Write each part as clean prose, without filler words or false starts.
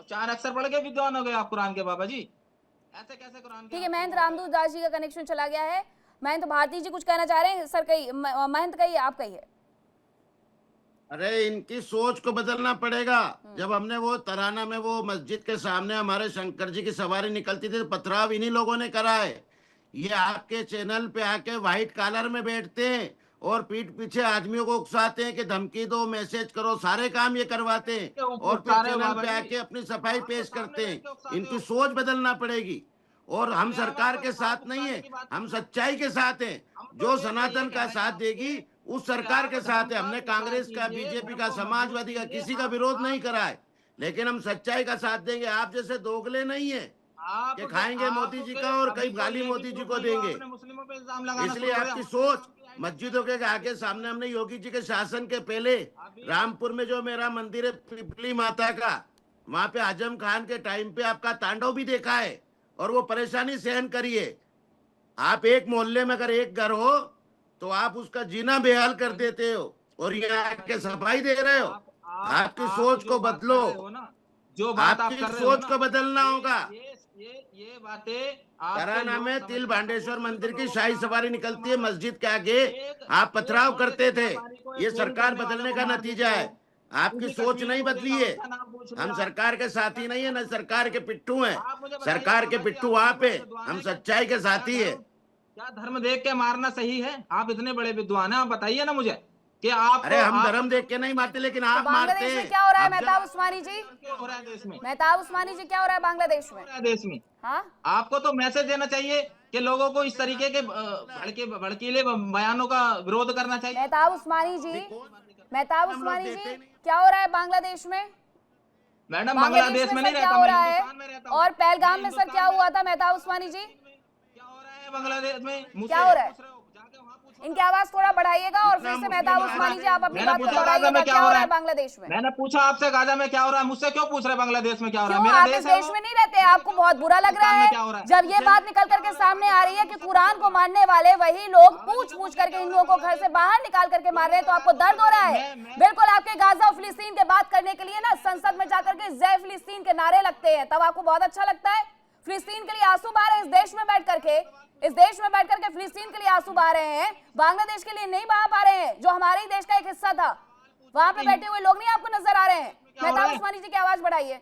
चार अक्षर पढ़ के विद्वान हो गए आप कुरान के बाबा जी, ऐसे कैसे कुरान के? ठीक है, महंत रामदूत दास जी का कनेक्शन चला गया है। महंत भारती जी कुछ कहना चाह रहे हैं सर? कही महंत, कहिए, आप कहिए। अरे इनकी सोच को बदलना पड़ेगा। जब हमने वो तराना में वो मस्जिद के सामने हमारे शंकर जी की सवारी निकलती थी तो पथराव इन्हीं लोगों ने करा है। ये आपके चैनल पे आके व्हाइट कॉलर में बैठते हैं और पीठ पीछे आदमियों को उकसाते हैं कि धमकी दो, मैसेज करो, सारे काम ये करवाते हैं और फिर चैनल पे आके अपनी सफाई पेश करते हैं। इनकी सोच बदलना पड़ेगी और हम सरकार के साथ नहीं है, हम सच्चाई के साथ हैं। जो सनातन का साथ देगी उस सरकार के साथ है। हमने कांग्रेस का, बीजेपी का, समाजवादी का किसी का विरोध नहीं करा है, लेकिन हम सच्चाई का साथ देंगे। आप जैसे दोगले नहीं है कि खाएंगे मोदी जी का और कई गाली मोदी जी को देंगे। इसलिए आपकी सोच, मस्जिदों के आगे सामने हमने योगी जी के शासन के पहले रामपुर में जो मेरा मंदिर है पिपली माता का, वहां पे आजम खान के टाइम पे आपका तांडव भी देखा है और वो परेशानी सहन करिए। आप एक मोहल्ले में अगर एक घर हो तो आप उसका जीना बेहाल कर देते हो और यहाँ आके सफाई दे रहे हो। आपकी सोच को बदलो, जो बात आप आपकी कर रहे हो सोच को बदलना होगा। ये बातें तराना में तिल भांडेश्वर मंदिर की शाही सवारी निकलती है, मस्जिद के आगे आप पथराव करते थे। ये सरकार बदलने का नतीजा है। आपकी सोच नहीं बदली है। हम सरकार के साथी नहीं है, न सरकार के पिट्ठू हैं। सरकार के पिट्ठू आप है, हम सच्चाई के साथी है। क्या धर्म देख के मारना सही है? आप इतने बड़े विद्वान हैं, आप बताइए ना मुझे कि आप। अरे हम धर्म देख के नहीं मारते, लेकिन आप मारते बांग्लादेश हैं। में क्या हो रहा है मेहताब उस्मानी जी? क्या हो रहा है देश में? मेहताब उस्मानी जी, क्या हो रहा है बांग्लादेश में? देश में हाँ, आपको तो मैसेज देना चाहिए कि लोगों को इस तरीके के भड़कीले बयानों का विरोध करना चाहिए। मेहताब उस्मानी जी, मेहताब उस्मानी जी, क्या हो रहा है बांग्लादेश में? मैडम बांग्लादेश में नहीं क्या रहता, हो मैं रहा है? हिंदुस्तान में रहता हूं। और पहलगाम में सर क्या हुआ था मेहताब उस्मानी जी? क्या हो रहा है बांग्लादेश में? क्या हो रहा है? जाके वहां पूछो। इनकी आवाज थोड़ा बढ़ाइएगा और फिर से मेहताब उस्मानी जी आप अपनी बात को दोहराइएगा। क्या हो रहा है बांग्लादेश में? मैंने पूछा आपसे गाजा में क्या हो रहा है, मुझसे क्यों पूछ रहे बांग्लादेश में क्या हो रहा है? क्यों मेरा आप इस देश में नहीं रहते? आपको बहुत बुरा लग रहा है जब ये बात निकल करके सामने आ रही है कि कुरान को मानने वाले वही लोग पूछ पूछ करके हिंदुओं को घर से बाहर निकाल करके मार रहे हैं, तो आपको दर्द हो रहा है? बिल्कुल, आपके गाजा और फिलिस्तीन के बात करने के लिए ना संसद में जाकर के जय फिलिस्तीन के नारे लगते हैं, तब आपको बहुत अच्छा लगता है। फिलिस्तीन के लिए आंसू बहा रहे हैं, इस देश में बैठ करके, इस देश में बैठ करके फिलिस्तीन के लिए आंसू बहा रहे हैं, बांग्लादेश के लिए नहीं बहा पा रहे हैं जो हमारे ही देश का एक हिस्सा था। वहां पे बैठे हुए लोग नहीं आपको नजर आ रहे हैं? मेहताब उस्मानी जी की आवाज बढ़ाइए।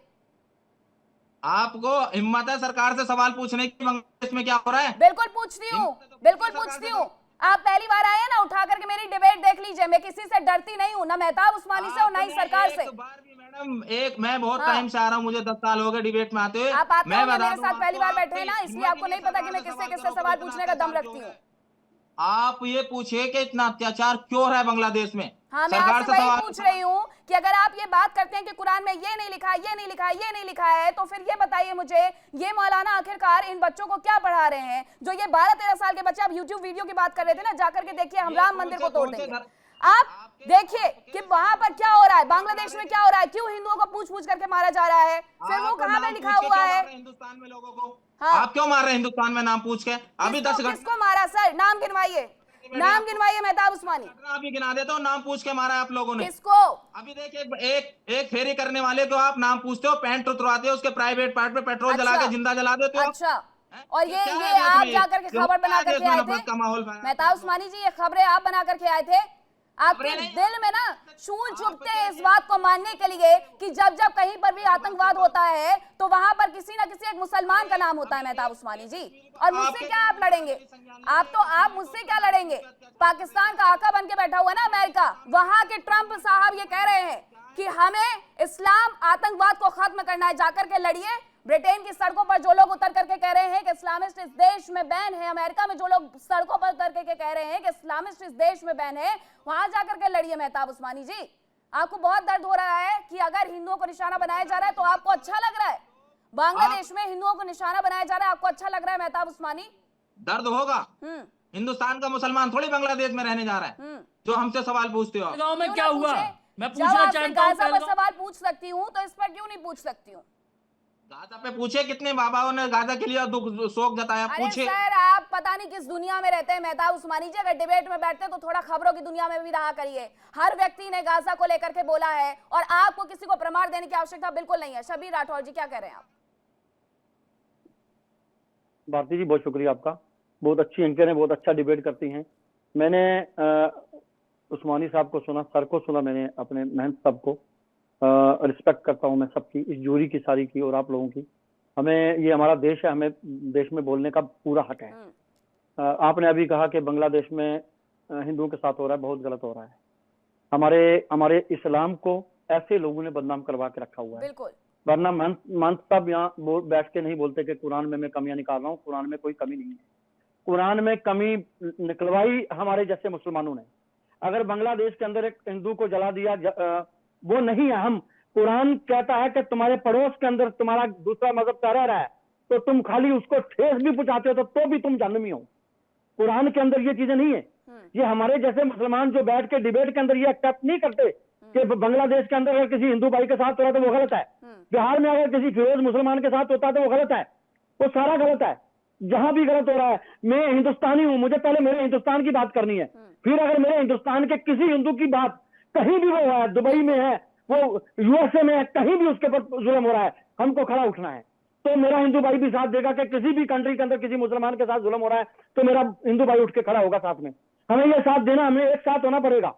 आपको हिम्मत है सरकार से सवाल पूछने की बांग्लादेश में क्या हो रहा है? बिल्कुल पूछती हूँ, बिल्कुल पूछती हूँ। आप पहली बार आए हैं ना, उठा करके मेरी डिबेट देख लीजिए। मैं किसी से डरती नहीं हूँ, ना मेहताब उस्मानी से और ना ही सरकार से। मैडम मैं बहुत टाइम से आ रहा हूँ, मुझे 10 साल हो गए डिबेट में आते हुए। आप आते हो मेरे साथ पहली बार बैठे हैं ना, इसलिए आपको नहीं पता कि मैं किससे किससे सवाल पूछने का दम रखती हूँ। आप ये पूछिए कि इतना अत्याचार क्यों हो रहा है बांग्लादेश में? हाँ, मैं आपसे वही पूछ रही हूँ कि अगर आप ये बात करते हैं कि कुरान में ये नहीं लिखा, ये नहीं लिखा, ये नहीं लिखा है, तो फिर ये बताइए मुझे, ये मौलाना आखिरकार इन बच्चों को क्या पढ़ा रहे हैं? जो ये 12-13 साल के बच्चे, आप YouTube वीडियो की बात कर रहे थे ना, जाकर के देखिए, हम राम मंदिर को तोड़ देंगे। आप देखिए कि वहां पर क्या हो रहा है, बांग्लादेश में क्या हो रहा है, क्यों हिंदुओं को पूछ पूछ करके मारा जा रहा है, फिर वो कहाँ पे लिखा हुआ है? हिंदुस्तान में लोगों को आप क्यों मार रहे हैं हिंदुस्तान में नाम पूछ के? अभी 10 घंटे किसको मारा सर? नाम गिनवाइए, नाम गिनवाइए मेहताब उस्मानी। अभी गिना देता हूँ, नाम पूछ के मारा है आप लोगों ने। किसको? अभी देखिए, एक फेरी करने वाले को आप नाम पूछते हो, पैंट उतरवाते हो, उसके प्राइवेट पार्ट पे पेट्रोल जला के जिंदा जला देते हो। अच्छा, और ये आप जाकर के खबर बना करके आए थे मेहताब उस्मानी जी? ये खबरें आप बना करके आए थे? आपके दिल में ना शूल चुभते हैं इस बात को मानने के लिए कि जब जब कहीं पर भी आतंकवाद होता है तो वहां पर किसी ना किसी एक मुसलमान का नाम होता है मेहताब उस्मानी जी। और मुझसे क्या आप लड़ेंगे? आप मुझसे क्या लड़ेंगे? पाकिस्तान का आका बन के बैठा हुआ ना अमेरिका, वहां के ट्रंप साहब ये कह रहे हैं कि हमें इस्लाम आतंकवाद को खत्म करना है, जाकर के लड़िए। ब्रिटेन की सड़कों पर जो लोग उतर करके कह रहे हैं कि इस्लामिस्ट इस देश में बैन है, अमेरिका में जो लोग सड़कों पर उतर करके कह रहे हैं कि इस्लामिस्ट इस देश में बैन है, वहां जाकर के लड़िए मेहताब उस्मानी जी। आपको बहुत दर्द हो रहा है कि अगर हिंदुओं को निशाना बनाया जा रहा है तो आपको अच्छा लग रहा है? बांग्लादेश में हिंदुओं को निशाना बनाया जा रहा है, आपको अच्छा लग रहा है मेहताब उस्मानी? दर्द होगा। हिंदुस्तान का मुसलमान थोड़ी बांग्लादेश में रहने जा रहा है जो हमसे सवाल पूछते हो। गांव में क्या हुआ मैं जब पूछना आपसे चाहता हूं। गाजा पर सवाल पूछ सकती हूँ तो इस पर क्यों नहीं पूछ सकती हूँ? गाजा पे पूछे कितने बाबाओं ने गाजा के लिए दुख शोक जताया, अरे पूछे। सर आप पता नहीं किस दुनिया में रहते हैं मेहताब उस्मानी जी। अगर डिबेट में बैठते हैं तो थोड़ा खबरों की दुनिया में भी रहा करिए। हर व्यक्ति ने गाजा को लेकर के बोला है और आपको किसी को प्रमाण देने की आवश्यकता बिल्कुल नहीं है। शबीर राठौर जी क्या कह रहे हैं आप? भारती जी बहुत शुक्रिया आपका, बहुत अच्छी एंकर हैं, बहुत अच्छा डिबेट करती हैं। मैंने उस्मानी साहब को सुना, सर को सुना, मैंने अपने महंत साहब को रिस्पेक्ट करता हूं मैं सबकी, इस जूरी की सारी की और आप लोगों की। हमें ये हमारा देश है, हमें देश में बोलने का पूरा हक है। आपने अभी कहा कि बांग्लादेश में हिंदुओं के साथ हो रहा है, बहुत गलत हो रहा है। हमारे इस्लाम को ऐसे लोगों ने बदनाम करवा के रखा हुआ है। बिल्कुल। वरना महंत साहब यहाँ बैठ के नहीं बोलते कि कुरान में मैं कमियां निकाल रहा हूँ। कुरान में कोई कमी नहीं है। कुरान में कमी निकलवाई हमारे जैसे मुसलमानों ने। अगर बांग्लादेश के अंदर एक हिंदू को जला दिया, वो नहीं है। हम कुरान कहता है कि तुम्हारे पड़ोस के अंदर तुम्हारा दूसरा मजहब का रह रहा है तो तुम खाली उसको ठेस भी पहुंचाते हो तो भी तुम जहन्नमी हो। कुरान के अंदर ये चीजें नहीं है। ये हमारे जैसे मुसलमान जो बैठ के डिबेट के अंदर ये एक्सेप्ट नहीं करते कि बांग्लादेश के अंदर अगर किसी हिंदू भाई के साथ हो रहा है तो वो गलत है, बिहार में अगर किसी फिरोज मुसलमान के साथ होता है तो वो गलत है। वो सारा गलत है। जहां भी गलत हो रहा है, मैं हिंदुस्तानी हूं, मुझे पहले मेरे हिंदुस्तान की बात करनी है। फिर अगर मेरे हिंदुस्तान के किसी हिंदू की बात कहीं भी वो है, दुबई में है, वो यूएसए में है, कहीं भी उसके ऊपर जुल्म हो रहा है, हमको खड़ा उठना है। तो मेरा हिंदू भाई भी साथ देगा कि किसी भी कंट्री के अंदर किसी मुसलमान के साथ जुल्म हो रहा है तो मेरा हिंदू भाई उठ के खड़ा होगा साथ में। हमें ये साथ देना, हमें एक साथ होना पड़ेगा।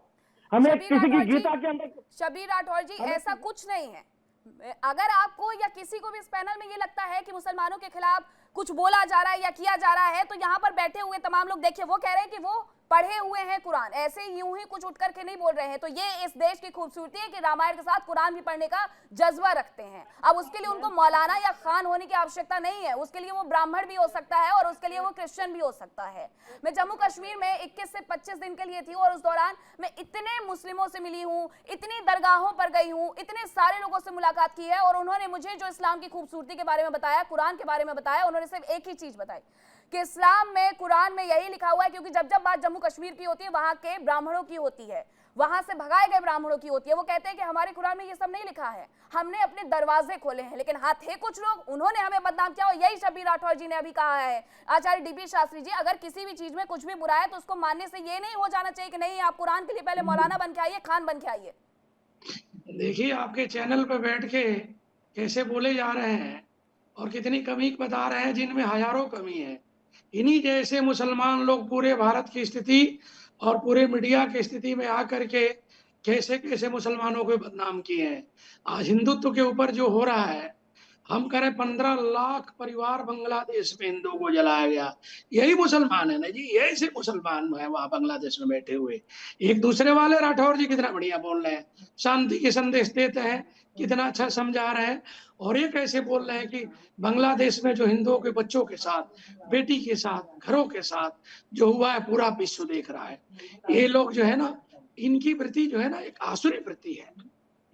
हमें किसी की गीता के अंदर। शबीर राठौर जी ऐसा कुछ नहीं है। अगर आपको या किसी को भी इस पैनल में ये लगता है कि मुसलमानों के खिलाफ कुछ बोला जा रहा है या किया जा रहा है तो यहाँ पर बैठे हुए तमाम लोग देखिए, वो कह रहे हैं कि वो पढ़े हुए हैं कुरान, ऐसे यूं ही कुछ उठ करके नहीं बोल रहे हैं। तो ये इस देश की खूबसूरती है कि रामायण के साथ कुरान भी पढ़ने का जज्बा रखते हैं। अब उसके लिए उनको मौलाना या खान होने की आवश्यकता नहीं है। उसके लिए वो ब्राह्मण भी हो सकता है और उसके लिए वो क्रिश्चियन भी हो सकता है। मैं जम्मू कश्मीर में 21 से 25 दिन के लिए थी और उस दौरान मैं इतने मुस्लिमों से मिली हूँ, इतनी दरगाहों पर गई हूँ, इतने सारे लोगों से मुलाकात की है और उन्होंने मुझे जो इस्लाम की खूबसूरती के बारे में बताया, कुरान के बारे में बताया, उन्होंने सिर्फ एक ही चीज बताई कि इस्लाम में, कुरान में यही लिखा हुआ है। क्योंकि जब जब बात जम्मू कश्मीर की होती है वहां के ब्राह्मणों की होती है, वहां से भगाए गए ब्राह्मणों की होती है। वो कहते हैं कि हमारे कुरान में ये सब नहीं लिखा है, हमने अपने दरवाजे खोले हैं। लेकिन हाँ, थे कुछ लोग, उन्होंने हमें बदनाम किया और यही शबीर राठौर जी ने अभी कहा है। आचार्य डीबी शास्त्री जी, अगर किसी भी चीज में कुछ भी बुरा है तो उसको मानने से ये नहीं हो जाना चाहिए कि नहीं आप कुरान के लिए पहले मौलाना बन के आइए, खान बन के आइए। देखिए आपके चैनल पे बैठ के कैसे बोले जा रहे हैं और कितनी कमी बता रहे हैं जिनमें हजारों कमी है। इन्हीं जैसे मुसलमान लोग पूरे भारत की स्थिति और पूरे मीडिया की स्थिति में आकर के कैसे कैसे मुसलमानों को बदनाम किए हैं। आज हिंदुत्व के ऊपर जो हो रहा है, हम करें 15 लाख परिवार बांग्लादेश में हिंदुओं को जलाया गया, यही मुसलमान है ना जी, यही से मुसलमान है वहां बांग्लादेश में बैठे हुए। एक दूसरे वाले राठौर जी कितना बढ़िया बोल रहे हैं, शांति के संदेश देते हैं, कितना अच्छा समझा रहे हैं। और ये कैसे बोल रहे हैं कि बांग्लादेश में जो हिंदुओं के बच्चों के साथ, बेटी के साथ, घरों के साथ जो हुआ है पूरा विश्व देख रहा है। ये लोग जो है ना, इनकी वृत्ति जो है ना एक आसुरी वृत्ति है,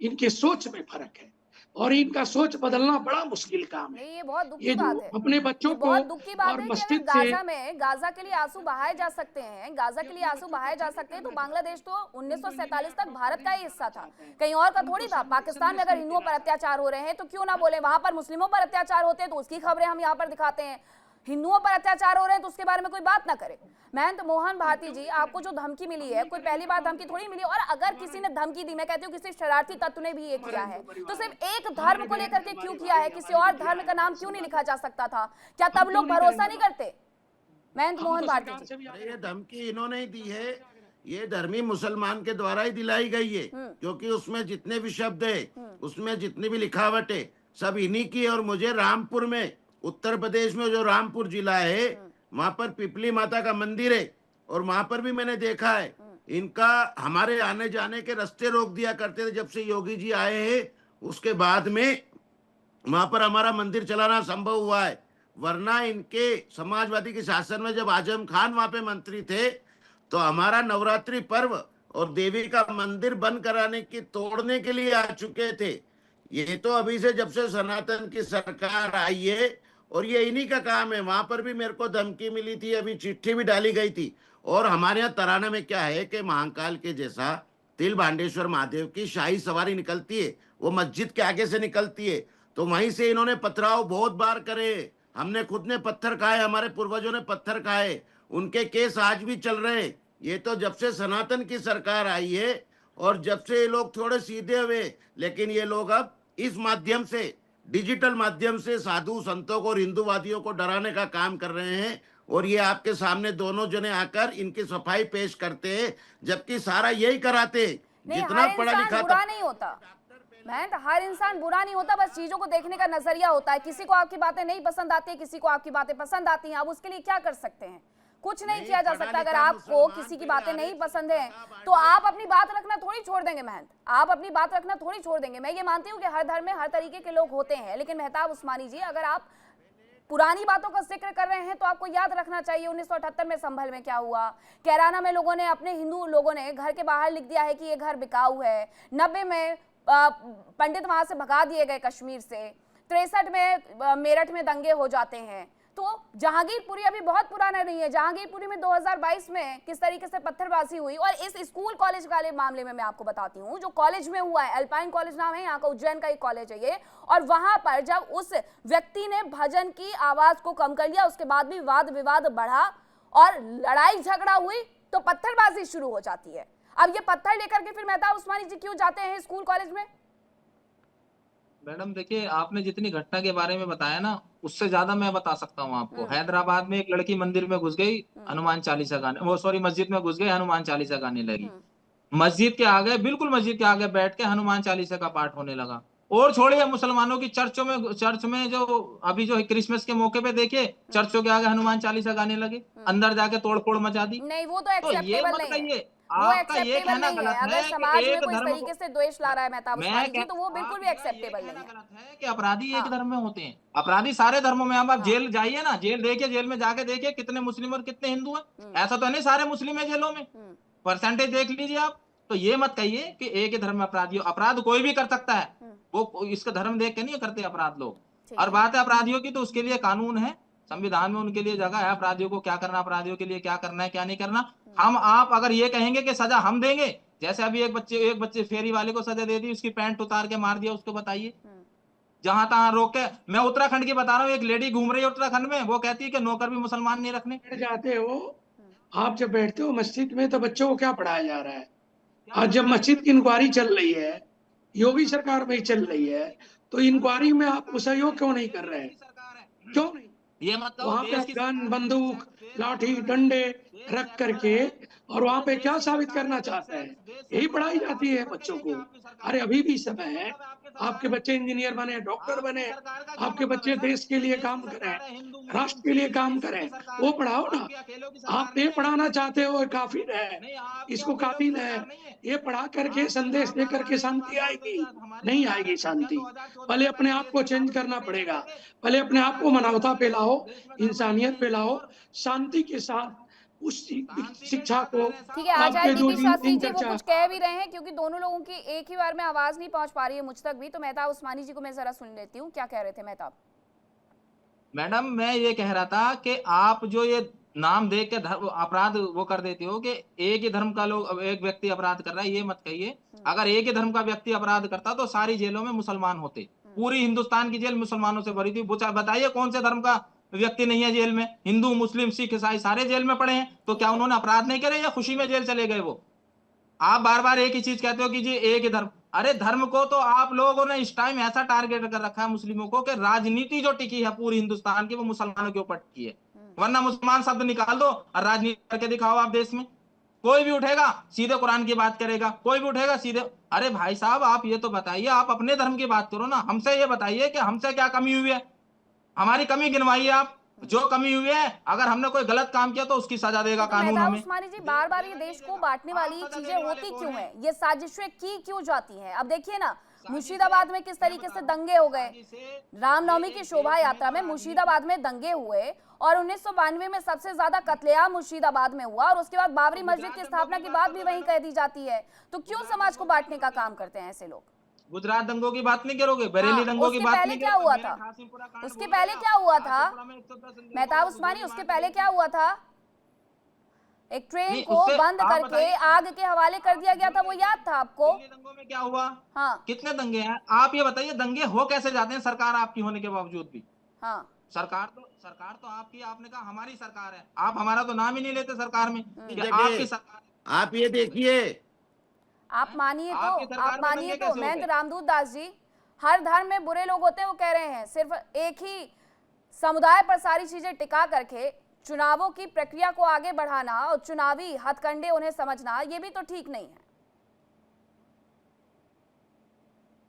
इनके सोच में फर्क है और इनका सोच बदलना बड़ा मुश्किल काम है। ये बहुत दुख की बात है, अपने बच्चों को बहुत दुख की बात और है मस्जिद कि से गाजा में, गाजा के लिए आंसू बहाए जा सकते हैं, गाजा के लिए आंसू बहाए जा सकते हैं। तो बांग्लादेश तो 1947 तक भारत का ही हिस्सा था, कहीं और का थोड़ी था। पाकिस्तान में अगर हिंदुओं पर अत्याचार हो रहे हैं तो क्यों ना बोले, वहां पर मुस्लिमों पर अत्याचार होते हैं तो उसकी खबरें हम यहाँ पर दिखाते हैं। हिंदुओं पर अत्याचार हो रहे हैं तो उसके बारे में कोई बात ना करे। महंत मोहन भारती जी, आपको जो धमकी मिली है, कोई पहली बार धमकी थोड़ी मिली। और अगर किसी ने धमकी दी, मैं कहती हूँ किसी शरारती तत्व ने भी ये किया है, तो सिर्फ एक धर्म को लेकर के क्यों किया है? किसी और धर्म का नाम क्यों नहीं लिखा जा सकता था? क्या तब लोग भरोसा नहीं करते? महंत मोहन भारती जी, ये धमकी इन्होंने ही दी है, ये धर्मी मुसलमान के द्वारा ही दिलाई गई है, क्योंकि उसमें जितने भी शब्द है, उसमें जितनी भी लिखावट है, सब इन्हीं की। और मुझे रामपुर में, उत्तर प्रदेश में जो रामपुर जिला है, वहां पर पिपली माता का मंदिर है और वहां पर भी मैंने देखा है इनका हमारे आने जाने के रास्ते रोक दिया करते थे। जब से योगी जी आए हैं उसके बाद में वहां पर हमारा मंदिर चलाना संभव हुआ है, वरना इनके समाजवादी के शासन में जब आजम खान वहां पे मंत्री थे तो हमारा नवरात्रि पर्व और देवी का मंदिर बंद कराने की, तोड़ने के लिए आ चुके थे। ये तो अभी से जब से सनातन की सरकार आई है और ये इन्हीं का काम है। वहां पर भी मेरे को धमकी मिली थी, अभी चिट्ठी भी डाली गई थी। और हमारे यहाँ तराना में क्या है कि महाकाल के जैसा तिल भांडेश्वर महादेव की शाही सवारी निकलती है, वो मस्जिद के आगे से निकलती है। तो वहीं से इन्होंने पथराव बहुत बार करे। हमने खुद ने पत्थर खाए, हमारे पूर्वजों ने पत्थर खाए, उनके केस आज भी चल रहे हैं। ये तो जब से सनातन की सरकार आई है और जब से ये लोग थोड़े सीधे हुए, लेकिन ये लोग अब इस माध्यम से, डिजिटल माध्यम से साधु संतों को और हिंदूवादियों को डराने का काम कर रहे हैं। और ये आपके सामने दोनों जने आकर इनकी सफाई पेश करते हैं, जबकि सारा यही कराते। नहीं, जितना हर पढ़ा इंसान लिखा बुरा नहीं होता महंत, हर इंसान बुरा नहीं होता, बस चीजों को देखने का नजरिया होता है। किसी को आपकी बातें नहीं पसंद आती है, किसी को आपकी बातें पसंद आती हैं। आप उसके लिए क्या कर सकते हैं? कुछ नहीं किया जा सकता। अगर आपको किसी की बातें नहीं पसंद है तो आप अपनी बात रखना थोड़ी छोड़ देंगे महंत, आप अपनी बात रखना थोड़ी छोड़ देंगे। मैं ये मानती हूँ कि हर धर्म में हर तरीके के लोग होते हैं, लेकिन मेहताब उस्मानी जी, अगर आप पुरानी बातों का जिक्र कर रहे हैं तो आपको याद रखना चाहिए 1978 में संभल में क्या हुआ। कैराना में लोगों ने, अपने हिंदू लोगों ने घर के बाहर लिख दिया है कि ये घर बिकाऊ है। 90 में पंडित वहां से भगा दिए गए कश्मीर से। 63 में मेरठ में दंगे हो जाते हैं। तो जहांगीरपुरी अभी बहुत पुराना नहीं है। जहांगीरपुरी में 2022 में किस तरीके से पत्थरबाजी हुई। और इस स्कूल कॉलेज वाले मामले में मैं आपको बताती हूँ, जो कॉलेज में हुआ है, अल्पाइन कॉलेज नाम है यहाँ का, उज्जैन का एक कॉलेज है ये। और वहां पर जब उस व्यक्ति ने भजन की आवाज को कम कर लिया, उसके बाद भी वाद विवाद बढ़ा और लड़ाई झगड़ा हुई तो पत्थरबाजी शुरू हो जाती है। अब ये पत्थर लेकर के फिर मेहताब उस्मानी जी क्यों जाते हैं स्कूल कॉलेज में? मैडम देखिए, आपने जितनी घटना के बारे में बताया ना, उससे ज्यादा मैं बता सकता हूँ आपको। हैदराबाद में एक लड़की मंदिर में घुस गई, हनुमान चालीसा गाने, वो सॉरी मस्जिद में घुस गई, हनुमान चालीसा गाने लगी। मस्जिद के आगे, बिल्कुल मस्जिद के आगे बैठ के हनुमान चालीसा का पाठ होने लगा। और छोड़िए मुसलमानों की चर्च में जो अभी जो क्रिसमस के मौके पे देखिए, चर्चों के आगे हनुमान चालीसा गाने लगे, अंदर जाके तोड़फोड़ मचा दी। नहीं, वो तो एक्सेप्टेबल नहीं है। आपका ये कहना गलत है। अगर समाज में कोई धर्म तरीके से द्वेष ला रहा है मेहताब उस्मानी जी, तो वो बिल्कुल भी एक्सेप्टेबल नहीं है। गलत है कि अपराधी एक धर्म में होते हैं। अपराधी सारे धर्मों में। आप जेल जाइए ना, जेल देखिए, जेल में जाके देखिए कितने मुस्लिम और कितने हिंदू हैं। ऐसा तो नहीं सारे मुस्लिम है जेलों में, परसेंटेज देख लीजिए आप। तो ये मत कहिए कि एक ही धर्म में अपराधी हो। अपराध कोई भी कर सकता है, वो इसका धर्म देख के नहीं करते अपराध लोग। और बात है अपराधियों की, तो उसके लिए कानून है, संविधान में उनके लिए जगह है, अपराधियों को क्या करना, अपराधियों के लिए क्या करना है क्या नहीं करना। हम आप अगर ये कहेंगे कि सजा हम देंगे, जैसे अभी एक बच्चे फेरी वाले को सजा दे दी, उसकी पैंट उतार के मार दिया, उसको बताइए। जहां तहां रोक के, मैं उत्तराखंड की बता रहा हूँ, एक लेडी घूम रही है उत्तराखंड में, वो कहती है कि नौकर भी मुसलमान नहीं रखने। जाते हो आप, जब बैठते हो मस्जिद में, तो बच्चों को क्या पढ़ाया जा रहा है? आज जब मस्जिद की इंक्वायरी चल रही है, योगी सरकार में चल रही है, तो इंक्वायरी में आप सहयोग क्यों नहीं कर रहे हैं? क्यों नहीं? ये मतलब वहां पे गन, बंदूक, लाठी, डंडे रख करके, और वहां पे क्या साबित करना चाहते हैं? यही पढ़ाई जाती है बच्चों को। अरे अभी भी समय है, आपके बच्चे इंजीनियर बने, डॉक्टर बने, आपके बच्चे देश के लिए काम करें, राष्ट्र के लिए काम करें, वो पढ़ाओ ना। आप ये पढ़ाना चाहते हो काफिर है, इसको कातिल है, ये पढ़ा करके संदेश दे करके शांति आएगी? नहीं आएगी शांति। पहले अपने आप को चेंज करना पड़ेगा, पहले अपने आप को मानवता पे लाओ, इंसानियत पे लाओ, शांति के साथ उस शिक्षा को। ठीक है, आचार्य डीपी शास्त्री जी वो कुछ कह भी रहे हैं, क्योंकि दोनों लोगों की एक ही बार में आवाज नहीं पहुंच पा रही है मुझ तक भी। तो मेहताब उस्मानी जी को मैं जरा सुन लेती हूँ, क्या कह रहे थे मेहताब? मैडम मैं ये कह रहा था कि आप जो ये नाम देख के अपराध वो कर देते हो कि एक ही धर्म का लोग, एक व्यक्ति अपराध कर रहा है, ये मत कहिए। अगर एक ही धर्म का व्यक्ति अपराध करता तो सारी जेलों में मुसलमान होते। पूरी हिंदुस्तान की जेल मुसलमानों से भरी थी। बताइए कौन से धर्म का व्यक्ति नहीं है जेल में? हिंदू, मुस्लिम, सिख, ईसाई सारे जेल में पड़े हैं। तो क्या उन्होंने अपराध नहीं करे या खुशी में जेल चले गए वो? आप बार बार एक ही चीज कहते हो कि जी एक ही धर्म। अरे धर्म को तो आप लोगों ने इस टाइम ऐसा टारगेट कर रखा है मुस्लिमों को कि राजनीति जो टिकी है पूरी हिंदुस्तान की, वो मुसलमानों के ऊपर टिकी है। वरना मुसलमान शब्द निकाल दो और राजनीति करके दिखाओ आप देश में। कोई भी उठेगा सीधे कुरान की बात करेगा, कोई भी उठेगा सीधे। अरे भाई साहब, आप ये तो बताइए, आप अपने धर्म की बात करो ना। हमसे ये बताइए कि हमसे क्या कमी हुई है, हमारी कमी गिनवाइए आप। जो कमी हुई है, अगर हमने कोई गलत काम किया तो उसकी सजा देगा कानून हमें। उस्मानी जी, बार बार ये देश को बांटने वाली चीजें होती क्यों है? ये साजिशें की क्यों जाती हैं? अब देखिए ना, मुर्शिदाबाद में किस तरीके से दंगे हो गए। रामनवमी की शोभा यात्रा में मुर्शिदाबाद में दंगे हुए और 1992 में सबसे ज्यादा कत्लेआम मुर्शिदाबाद में हुआ, और उसके बाद बाबरी मस्जिद की स्थापना की बात भी वहीं कह दी जाती है। तो क्यों समाज को बांटने का काम करते हैं ऐसे लोग? गुजरात दंगों की बात नहीं करोगे, बरेली दंगों की बात नहीं क्या हुआ था? उसके पहले क्या हुआ था मेहताब उस्मानी? उसके पहले क्या हुआ था? एक ट्रेन नहीं, को उससे बंद आप करके बताइए, आग के हवाले कर दिया गया था, वो याद था आपको? दिल्ली दंगों में क्या हुआ? हाँ कितने दंगे हैं? आप ये बताइए, दंगे हो कैसे जाते हैं सरकार आपकी होने के बावजूद भी? हाँ। सरकार तो आपकी, आपने कहा हमारी सरकार है, आप हमारा तो नाम ही नहीं लेते सरकार में कि आपकी जगह सरकार है। आप ये देखिए, आप मानिए तो, आपकी सरकार में दंगे कैसे हो गए? महेंद्र रामदूत दास जी, हर धर्म में बुरे लोग होते हैं, वो कह रहे हैं। सिर्फ एक ही समुदाय पर सारी चीजें टिका करके चुनावों की प्रक्रिया को आगे बढ़ाना और चुनावी हथकंडे उन्हें समझना, ये भी तो ठीक नहीं है।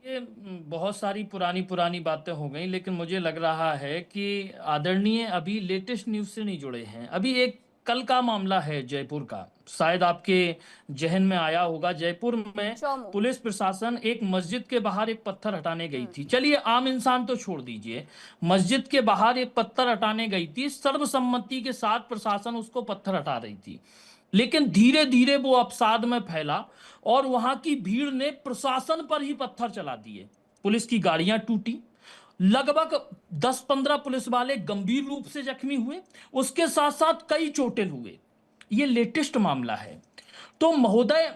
ये बहुत सारी पुरानी बातें हो गई, लेकिन मुझे लग रहा है कि आदरणीय अभी लेटेस्ट न्यूज़ से नहीं जुड़े हैं। अभी एक कल का मामला है जयपुर का, शायद आपके जहन में आया होगा। जयपुर में पुलिस प्रशासन एक मस्जिद के बाहर एक पत्थर हटाने गई थी। चलिए आम इंसान तो छोड़ दीजिए, मस्जिद के बाहर एक पत्थर हटाने गई थी, सर्वसम्मति के साथ प्रशासन उसको पत्थर हटा रही थी, लेकिन धीरे धीरे वो अवसाद में फैला और वहां की भीड़ ने प्रशासन पर ही पत्थर चला दिए। पुलिस की गाड़ियां टूटी, लगभग 10-15 पुलिस वाले गंभीर रूप से जख्मी हुए, उसके साथ साथ कई चोटिल हुए। ये लेटेस्ट मामला है। तो महोदय,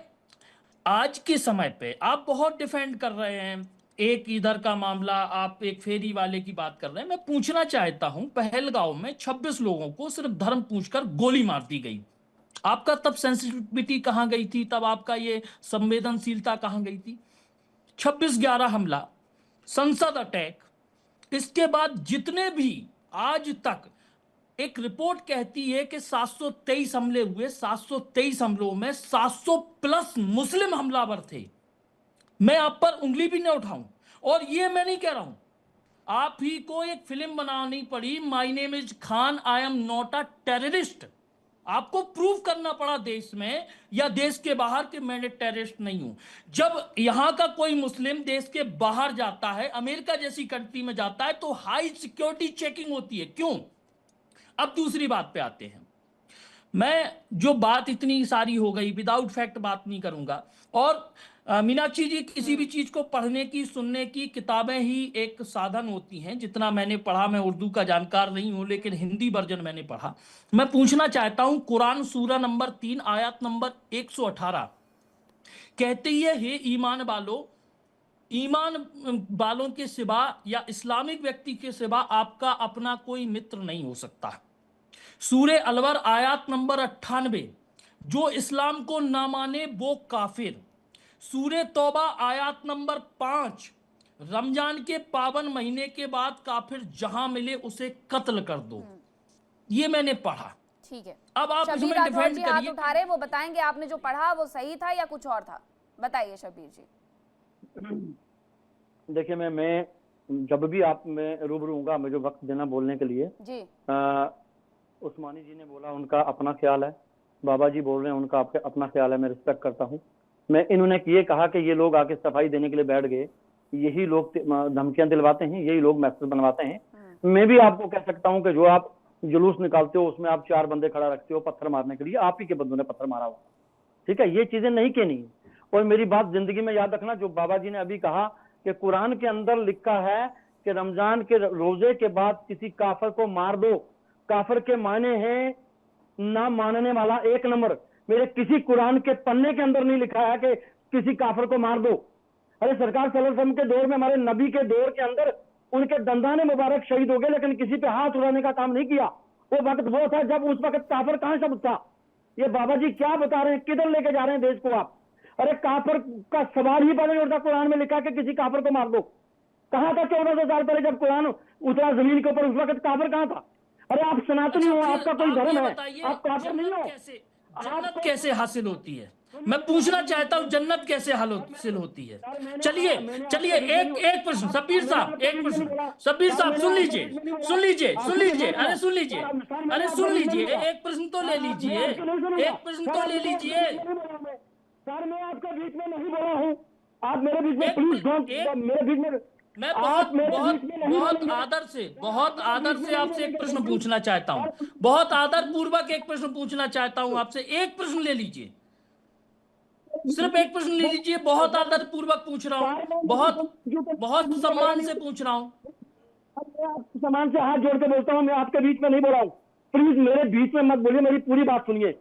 आज के समय पे आप बहुत डिफेंड कर रहे हैं, एक इधर का मामला, आप एक फेरी वाले की बात कर रहे हैं। मैं पूछना चाहता हूं, पहलगांव में 26 लोगों को सिर्फ धर्म पूछकर गोली मार दी गई। आपका तब सेंसिटिविटी कहां गई थी? तब आपका ये संवेदनशीलता कहां गई थी? 26/11 हमला, संसद अटैक, इसके बाद जितने भी आज तक, एक रिपोर्ट कहती है कि 723 हमले हुए, 723 हमलों में 700 प्लस मुस्लिम हमलावर थे। मैं आप पर उंगली भी नहीं उठाऊं, और ये मैं नहीं कह रहा हूं, आप ही को एक फिल्म बनानी पड़ी, my name is Khan, I am not a terrorist. आपको प्रूव करना पड़ा देश में या देश के बाहर कि मैं टेररिस्ट नहीं हूं। जब यहां का कोई मुस्लिम देश के बाहर जाता है, अमेरिका जैसी कंट्री में जाता है, तो हाई सिक्योरिटी चेकिंग होती है। क्यों? अब दूसरी बात पे आते हैं। मैं जो बात इतनी सारी हो गई, विदाउट फैक्ट बात नहीं करूंगा। और मीनाक्षी जी, किसी भी चीज को पढ़ने की, सुनने की, किताबें ही एक साधन होती हैं। जितना मैंने पढ़ा, मैं उर्दू का जानकार नहीं हूं, लेकिन हिंदी वर्जन मैंने पढ़ा। मैं पूछना चाहता हूं, कुरान सूरा नंबर 3 आयत नंबर 118 कहती है, हे ईमान वालों के सिवा या इस्लामिक व्यक्ति के सिवा आपका अपना कोई मित्र नहीं हो सकता। सूरे अलवर आयत नंबर 98, जो इस्लाम को ना माने वो काफिर। सूरे तौबा आयत नंबर 5, रमजान के पावन महीने के बाद काफिर जहां मिले उसे कत्ल कर दो। ये मैंने पढ़ा। ठीक है, अब आप शबीर इसमें राठौर डिफेंड जी हाथ करिए। उठा रहे, वो बताएंगे आपने जो पढ़ा वो सही था या कुछ और था। बताइए शबीर जी। देखिए, मैं जब भी आप में रूबरू हूँगा, मुझे वक्त देना बोलने के लिए जी। उस्मानी जी ने बोला, उनका अपना ख्याल है, बाबा जी बोल रहे हैं, उनका अपना ख्याल है, मैं रिस्पेक्ट करता हूँ। मैं इन्होंने ये कहा कि ये लोग आके सफाई देने के लिए बैठ गए, यही लोग धमकियां दिलवाते हैं, यही लोग मैसेज बनवाते हैं। मैं भी आपको कह सकता हूँ कि जो आप जुलूस निकालते हो उसमें आप 4 बंदे खड़ा रखते हो पत्थर मारने के लिए, आप ही के बंदों ने पत्थर मारा हुआ। ठीक है, ये चीजें नहीं कहनी। और मेरी बात जिंदगी में याद रखना, जो बाबा जी ने अभी कहा कि कुरान के अंदर लिखा है कि रमजान के रोजे के बाद किसी काफिर को मार दो। काफिर के माने हैं ना मानने वाला 1 नंबर। मेरे किसी कुरान के पन्ने के अंदर नहीं लिखा है कि किसी काफिर को मार दो। अरे सरकार सल्लल्लाहु अलैहि वसल्लम के दौर में, हमारे नबी के दौर के अंदर उनके दंदाने मुबारक शहीद हो गए, लेकिन किसी पे हाथ उड़ाने का काम नहीं किया। वो वक्त वो था जब उस वक्त काफिर कहां शब्द था। ये बाबा जी क्या बता रहे हैं, किधर लेके जा रहे हैं देश को आप? अरे काफिर का सवाल ही पता नहीं उठता। कुरान में लिखा कि किसी काफिर को मार दो। कहां था 1400 साल पहले जब कुरान उतरा जमीन के ऊपर? उस वक्त काफिर कहां था? अरे आप सनातनी हो, आपका कोई धर्म है, आप काफिर नहीं हो। जन्नत कैसे हासिल होती है? मैं पूछना चाहता हूँ, जन्नत कैसे हासिल होती है? चलिए एक प्रश्न, शब्बीर साहब, एक प्रश्न। शब्बीर साहब सुन लीजिए, अरे सुन लीजिए, एक प्रश्न तो ले लीजिए, एक प्रश्न तो ले लीजिए। सर मैं आपके बीच में नहीं बोला हूँ, आप मेरे बीच में प्लीज डोंट, मेरे बीच में मैं बहुत आदर से आपसे एक प्रश्न पूछना चाहता हूँ, बहुत आदर पूर्वक एक प्रश्न पूछना चाहता हूँ आपसे। एक प्रश्न ले लीजिए, सिर्फ एक प्रश्न ले लीजिए। बहुत आदर पूर्वक पूछ रहा हूँ, बहुत सम्मान से पूछ रहा हूँ। सम्मान से हाथ जोड़ के बोलता हूँ, मैं आपके बीच में नहीं बोला हूँ। प्लीज मेरे बीच में मत बोलिए, मेरी पूरी बात सुनिए।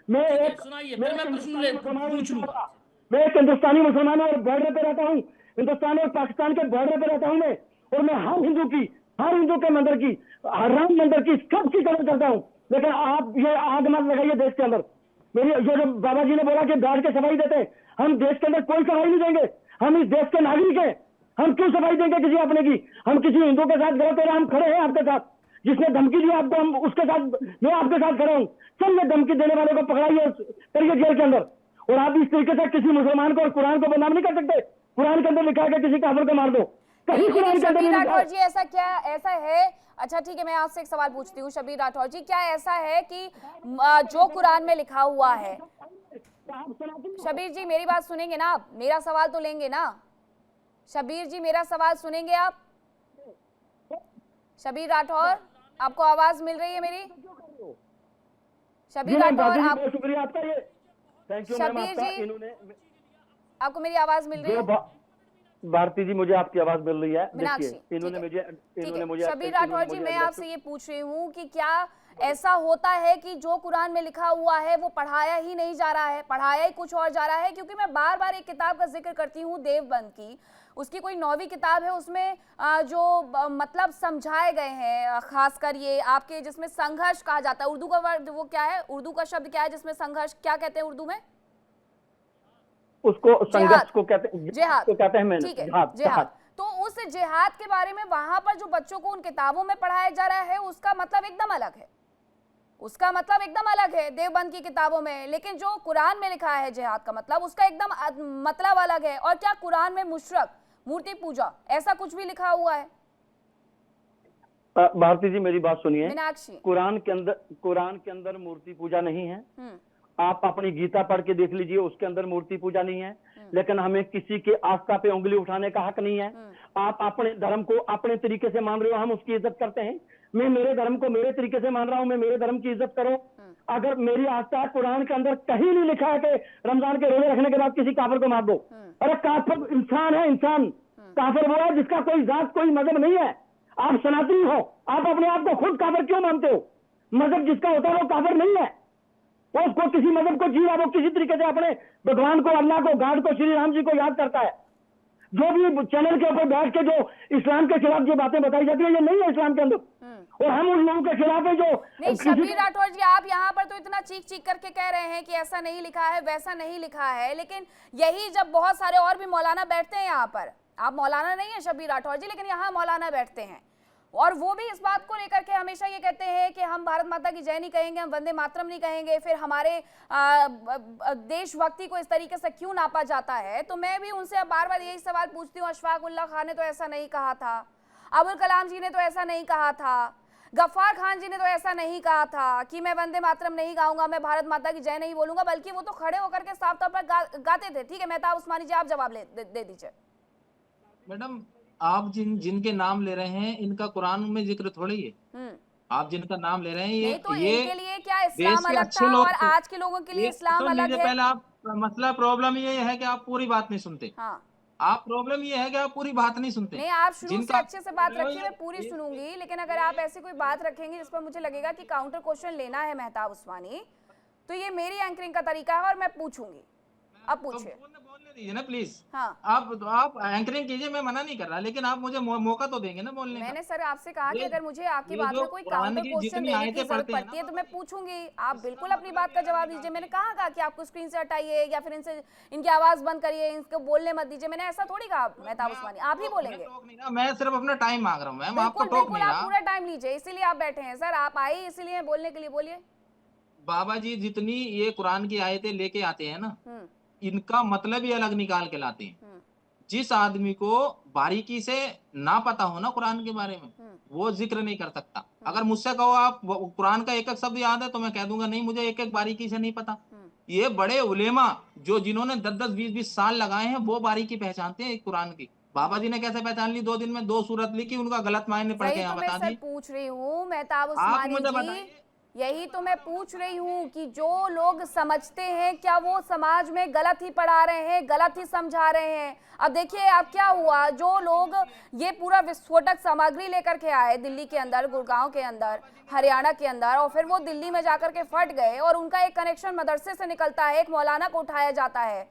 मैं ठीक है, एक सुनाइए, मैं फिर मैं एक प्रश्न हिंदुस्तानी मुसलमान पूछ लूंगा। हूँ। मैं एक हिंदुस्तानी मुसलमान हूँ और बॉर्डर पे रहता हूँ। हिंदुस्तान और पाकिस्तान के बॉर्डर पे रहता हूँ मैं, और मैं हर हिंदू के मंदिर की, राम मंदिर की, सबकी कदर करता हूँ। लेकिन आप ये आग मत लगाइए देश के अंदर। मेरी जो बाबा जी ने बोला कि बैठ के सफाई देते, हम देश के अंदर कोई सफाई नहीं देंगे। हम इस देश के नागरिक हैं, हम क्यों सफाई देंगे किसी अपने की? हम किसी हिंदू के साथ गलत हो रहे, हम खड़े हैं आपके साथ। जिसने धमकी दी आपको, हम उसके साथ, मैं आपके साथ खड़ा हूँ। चलिए धमकी देने वाले को पकड़ाइए, करिए जेल के अंदर। और आप इस तरीके से किसी मुसलमान को और कुरान को बदनाम नहीं कर सकते। कुरान के अंदर लिखा है कि किसी काफिर को मार दो, कहीं लेकिन कुरान के अंदर शबीर नहीं लिखा राठौर है। जी, ऐसा है, अच्छा ठीक है, मैं आपसे एक सवाल पूछती हूँ शबीर राठौर जी, क्या ऐसा है कि जो कुरान में लिखा हुआ है, शबीर जी मेरी बात सुनेंगे ना आप? मेरा सवाल तो लेंगे ना शबीर जी? मेरा सवाल सुनेंगे आप? शबीर राठौर, आपको आवाज मिल रही है मेरी? शबीर राठौर, आप, बहुत शुक्रिया आपका, ये थैंक यू मैम शबीर आपका। जी, इन्होंने आपको मेरी आवाज मिल रही है? भारती जी, मुझे आपकी आवाज मिल रही है। मीनाक्षी, देखिए इन्होंने ठीक है, मुझे ठीक है। मुझे शबीर राठौर जी, मैं आपसे ये पूछ रही हूँ कि क्या ऐसा होता है कि जो कुरान में लिखा हुआ है वो पढ़ाया ही नहीं जा रहा है, पढ़ाया ही कुछ और जा रहा है? क्योंकि मैं बार बार एक किताब का जिक्र करती हूँ देवबंद की, उसकी कोई 9वीं किताब है, उसमें जो मतलब समझाए गए हैं, खासकर ये आपके जिसमें संघर्ष कहा जाता है, उर्दू का वर्ड वो क्या है, उर्दू का शब्द क्या है जिसमें संघर्ष, क्या कहते हैं उर्दू में? उसको संघर्ष को कहते हैं, जिहाद को कहते हैं। मैंने ठीक है, जिहाद, जिहाद। तो उस जिहाद के बारे में वहां पर जो बच्चों को उन किताबों में पढ़ाया जा रहा है उसका मतलब एकदम अलग है, उसका मतलब एकदम अलग है देवबंद की किताबों में। लेकिन जो कुरान में लिखा है जिहाद का मतलब, उसका एकदम मतलब अलग है। और क्या कुरान में मुशरक, मूर्ति पूजा, ऐसा कुछ भी लिखा हुआ है? भारती जी मेरी बात सुनिए, मीनाक्षी, कुरान के अंदर मूर्ति पूजा नहीं है। आप अपनी गीता पढ़ के देख लीजिए, उसके अंदर मूर्ति पूजा नहीं है। लेकिन हमें किसी के आस्था पे उंगली उठाने का हक नहीं है। आप अपने धर्म को अपने तरीके से मान रहे हो, हम उसकी इज्जत करते हैं। मैं मेरे धर्म को मेरे तरीके से मान रहा हूँ, मैं मेरे धर्म की इज्जत करो। अगर मेरी आस्था, कुरान के अंदर कहीं नहीं लिखा है कि रमजान के रोजे रखने के बाद किसी काफिर को मार दो। अरे काफिर इंसान है, इंसान। काफिर वो है जिसका कोई जात, कोई मजहब नहीं है। आप सनातनी हो, आप अपने आप को खुद काफिर क्यों मानते हो? मजहब जिसका होता है वो काफिर नहीं है। वो उसको किसी मजहब को जी रहा, वो किसी तरीके से अपने भगवान को, अल्लाह को, गॉड को, श्री राम जी को याद करता है। जो भी चैनल के ऊपर बैठ के जो इस्लाम के खिलाफ जो बातें बताई जाती है, ये नहीं है इस्लाम के अंदर। और हम उन लोगों के खिलाफ है जो नहीं। शबीर राठौर जी, आप यहाँ पर तो इतना चीख चीख करके कह रहे हैं कि ऐसा नहीं लिखा है, वैसा नहीं लिखा है, लेकिन यही जब बहुत सारे और भी मौलाना बैठते हैं यहाँ पर, आप मौलाना नहीं है शबीर राठौर जी, लेकिन यहाँ मौलाना बैठते हैं और वो भी इस बात को लेकर के हमेशा ये कहते हैं कि हम भारत माता की जय नहीं कहेंगे, हम वंदे मातरम नहीं कहेंगे, फिर हमारे देशभक्ति को इस तरीके से क्यों नापा जाता है। तो मैं भी उनसे बार बार यही सवाल पूछती हूँ, अशफाक उल्लाह खान ने तो ऐसा नहीं कहा था, अबुल कलाम जी ने तो ऐसा नहीं कहा था, गफ्फार खान जी ने तो ऐसा नहीं कहा था कि मैं वंदे मातरम नहीं गाऊंगा, मैं भारत माता की जय नहीं बोलूंगा, बल्कि वो तो खड़े होकर के साफ तौर पर गाते थे। ठीक है, मेहताब उस्मानी जी, आप जवाब दे दीजिए। मैडम, आप जिनके नाम ले रहे हैं, इनका कुरान में जिक्र थोड़ी है। आप जिनका नाम ले रहे हैं, ये तो ये इनके लिए क्या इस्लाम अलग था और आज के लोगों के लिए इस्लाम अलग है? पहले आप, मसला प्रॉब्लम ये है कि आप पूरी बात नहीं सुनते। हाँ, आप प्रॉब्लम ये है कि आप पूरी बात नहीं सुनते। नहीं, आप शुरू से अच्छे से बात रखिए, मैं पूरी सुनूंगी, लेकिन अगर आप ऐसी कोई बात रखेंगे जिस पर मुझे लगेगा कि काउंटर क्वेश्चन लेना है मेहताब उस्मानी, तो ये मेरी एंकरिंग का तरीका है और मैं पूछूंगी। अब पूछिए। बोलने दीजिए ना प्लीज। हाँ, आप एंकरिंग कीजिए, मैं मना नहीं कर रहा, लेकिन आप मुझे मौका तो देंगे ना बोलने का। मैंने सर आपसे कहा कि अगर मुझे आपकी बात में कोई काउंटर क्वेश्चन देने की जरूरत पड़ती है तो मैं पूछूंगी, आप बिल्कुल अपनी बात का जवाब दीजिए। मैंने कहा कि आपको स्क्रीन से हटाइए या फिर इनसे इनकी आवाज बंद करिए, इनको बोलने मत दीजिए, मैंने ऐसा थोड़ी कहा। मेहताब उस्मानी, आप ही बोलेंगे। मैं सिर्फ अपना टाइम मांग रहा हूँ मैम, आपको टोक नहीं रहा। आप पूरा टाइम लीजिए, इसीलिए आप बैठे हैं सर, आप आए इसीलिए बोलने के लिए, बोलिए। बाबा जी जितनी ये कुरान की आयतें लेके आते हैं ना, इनका मतलब ही अलग निकाल के लाते हैं। जिस आदमी को बारीकी से ना पता हो ना कुरान के बारे में, वो जिक्र नहीं कर सकता। अगर मुझसे कहो आप कुरान का एक एक शब्द याद है, तो मैं कह दूंगा नहीं, मुझे एक एक बारीकी से नहीं पता। ये बड़े उलेमा जो जिन्होंने 10-10, 20-20 साल लगाए हैं, वो बारीकी पहचानते हैं कुरान की। बाबा जी ने कैसे पहचान ली? 2 दिन में 2 सूरत लिखी, उनका गलत मायने पढ़ के यहाँ बता दी। पूछ रही हूँ मेहताब उस्मानी जी, यही तो मैं पूछ रही हूँ कि जो लोग समझते हैं क्या वो समाज में गलत ही पढ़ा रहे हैं, गलत ही समझा रहे हैं। अब देखिए अब क्या हुआ, जो लोग ये पूरा विस्फोटक सामग्री लेकर के आए दिल्ली के अंदर, गुड़गांव के अंदर, हरियाणा के अंदर, और फिर वो दिल्ली में जाकर के फट गए और उनका एक कनेक्शन मदरसे से निकलता है, एक मौलाना को उठाया जाता है